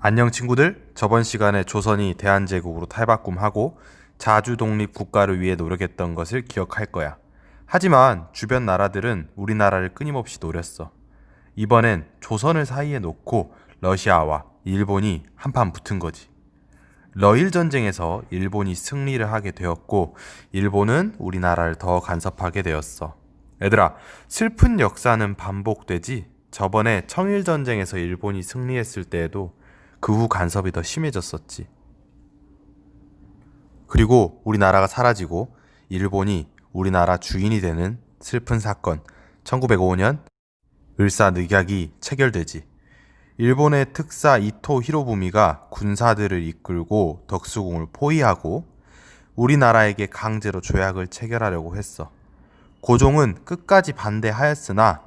안녕 친구들, 저번 시간에 조선이 대한제국으로 탈바꿈하고 자주 독립 국가를 위해 노력했던 것을 기억할 거야. 하지만 주변 나라들은 우리나라를 끊임없이 노렸어. 이번엔 조선을 사이에 놓고 러시아와 일본이 한판 붙은 거지. 러일 전쟁에서 일본이 승리를 하게 되었고 일본은 우리나라를 더 간섭하게 되었어. 얘들아, 슬픈 역사는 반복되지. 저번에 청일 전쟁에서 일본이 승리했을 때에도 그 후 간섭이 더 심해졌었지. 그리고 우리나라가 사라지고 일본이 우리나라 주인이 되는 슬픈 사건, 1905년 을사늑약이 체결되지. 일본의 특사 이토 히로부미가 군사들을 이끌고 덕수궁을 포위하고 우리나라에게 강제로 조약을 체결하려고 했어. 고종은 끝까지 반대하였으나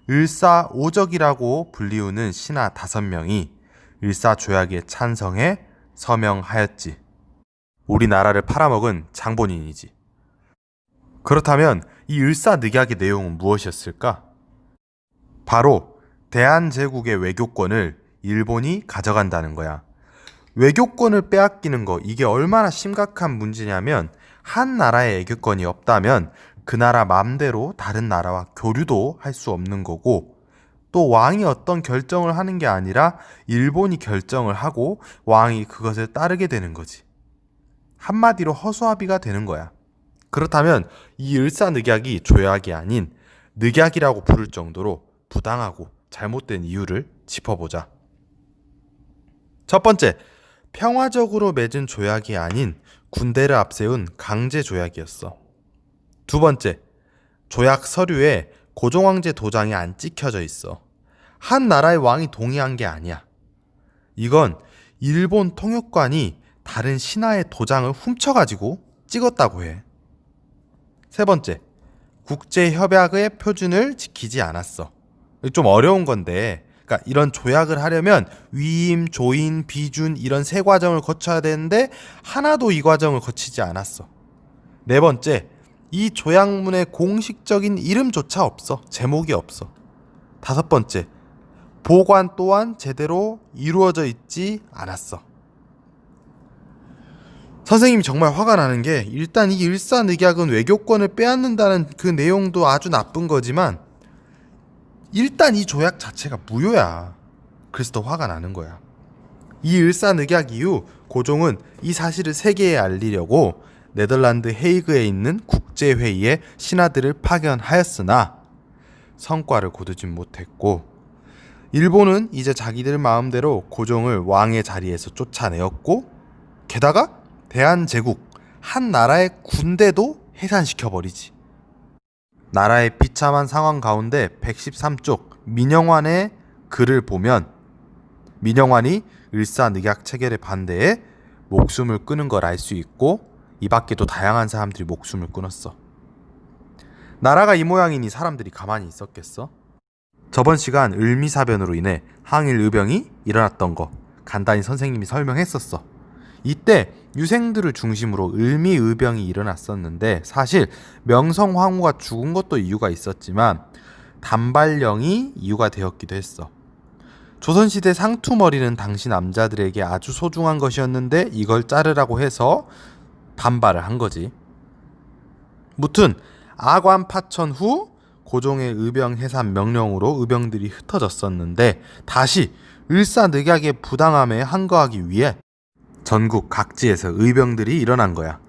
을사오적이라고 불리우는 신하 5명이 을사조약에 찬성해 서명하였지. 우리나라를 팔아먹은 장본인이지. 그렇다면 이 을사늑약의 내용은 무엇이었을까? 바로 대한제국의 외교권을 일본이 가져간다는 거야. 외교권을 빼앗기는 거, 이게 얼마나 심각한 문제냐면 한 나라의 애교권이 없다면 그 나라 맘대로 다른 나라와 교류도 할 수 없는 거고, 또 왕이 어떤 결정을 하는 게 아니라 일본이 결정을 하고 왕이 그것을 따르게 되는 거지. 한마디로 허수아비가 되는 거야. 그렇다면 이 을사늑약이 조약이 아닌 늑약이라고 부를 정도로 부당하고 잘못된 이유를 짚어보자. 첫 번째, 평화적으로 맺은 조약이 아닌 군대를 앞세운 강제 조약이었어. 두 번째, 조약 서류에 고종황제 도장이 안 찍혀져 있어. 한 나라의 왕이 동의한 게 아니야. 이건 일본 통역관이 다른 신하의 도장을 훔쳐가지고 찍었다고 해. 세 번째, 국제협약의 표준을 지키지 않았어. 좀 어려운 건데, 그러니까 이런 조약을 하려면 위임, 조인, 비준 이런 3과정을 거쳐야 되는데 하나도 이 과정을 거치지 않았어. 네 번째, 이 조약문에 공식적인 이름조차 없어. 제목이 없어. 5번째, 보관 또한 제대로 이루어져 있지 않았어. 선생님이 정말 화가 나는 게, 일단 이 을사늑약은 외교권을 빼앗는다는 그 내용도 아주 나쁜 거지만 일단 이 조약 자체가 무효야. 그래서 더 화가 나는 거야. 이 을사늑약 이후 고종은 이 사실을 세계에 알리려고 네덜란드 헤이그에 있는 국제회의에 신하들을 파견하였으나 성과를 거두진 못했고, 일본은 이제 자기들 마음대로 고종을 왕의 자리에서 쫓아내었고, 게다가 대한제국 한 나라의 군대도 해산시켜버리지. 나라의 비참한 상황 가운데 113쪽 민영환의 글을 보면 민영환이 을사늑약 체결에 반대해 목숨을 끊은 걸 알 수 있고, 이 밖에도 다양한 사람들이 목숨을 끊었어. 나라가 이 모양이니 사람들이 가만히 있었겠어? 저번 시간 을미사변으로 인해 항일 의병이 일어났던 거 간단히 선생님이 설명했었어. 이때 유생들을 중심으로 을미의병이 일어났었는데, 사실 명성황후가 죽은 것도 이유가 있었지만 단발령이 이유가 되었기도 했어. 조선시대 상투머리는 당시 남자들에게 아주 소중한 것이었는데 이걸 자르라고 해서 반발을 한 거지. 무튼 아관 파천 후 고종의 의병 해산 명령으로 의병들이 흩어졌었는데, 다시 을사늑약의 부당함에 항거하기 위해 전국 각지에서 의병들이 일어난 거야.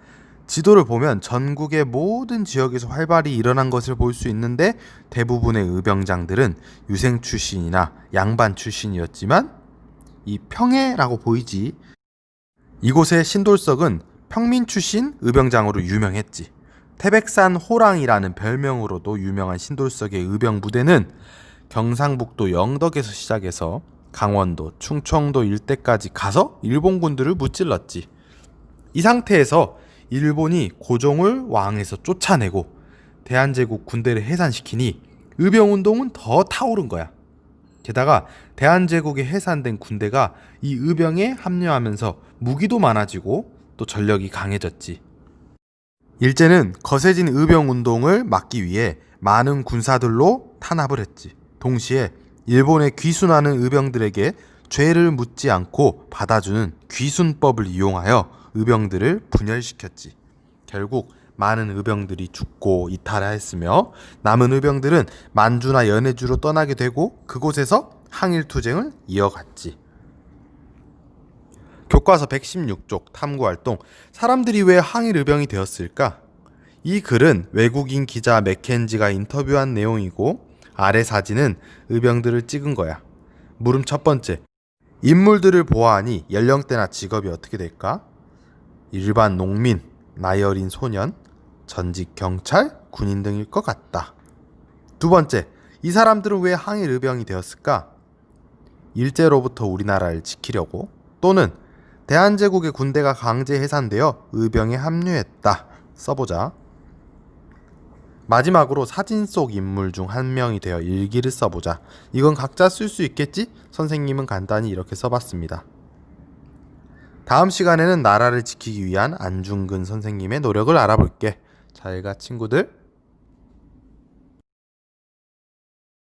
지도를 보면 전국의 모든 지역에서 활발히 일어난 것을 볼 수 있는데, 대부분의 의병장들은 유생 출신이나 양반 출신이었지만 이 평해라고 보이지. 이곳의 신돌석은 평민 출신 의병장으로 유명했지. 태백산 호랑이라는 별명으로도 유명한 신돌석의 의병 부대는 경상북도 영덕에서 시작해서 강원도, 충청도 일대까지 가서 일본군들을 무찔렀지. 이 상태에서 일본이 고종을 왕에서 쫓아내고 대한제국 군대를 해산시키니 의병운동은 더 타오른 거야. 게다가 대한제국에 해산된 군대가 이 의병에 합류하면서 무기도 많아지고 또 전력이 강해졌지. 일제는 거세진 의병운동을 막기 위해 많은 군사들로 탄압을 했지. 동시에 일본에 귀순하는 의병들에게 죄를 묻지 않고 받아주는 귀순법을 이용하여 의병들을 분열시켰지. 결국 많은 의병들이 죽고 이탈하였으며 남은 의병들은 만주나 연해주로 떠나게 되고 그곳에서 항일투쟁을 이어갔지. 교과서 116쪽 탐구활동. 사람들이 왜 항일의병이 되었을까? 이 글은 외국인 기자 맥켄지가 인터뷰한 내용이고 아래 사진은 의병들을 찍은 거야. 물음 첫 번째. 인물들을 보아하니 연령대나 직업이 어떻게 될까? 일반 농민, 나이 어린 소년, 전직 경찰, 군인 등일 것 같다. 두 번째. 이 사람들은 왜 항일의병이 되었을까? 일제로부터 우리나라를 지키려고 또는 대한제국의 군대가 강제 해산되어 의병에 합류했다. 써보자. 마지막으로 사진 속 인물 중 한 명이 되어 일기를 써보자. 이건 각자 쓸 수 있겠지? 선생님은 간단히 이렇게 써봤습니다. 다음 시간에는 나라를 지키기 위한 안중근 선생님의 노력을 알아볼게. 잘 가 친구들.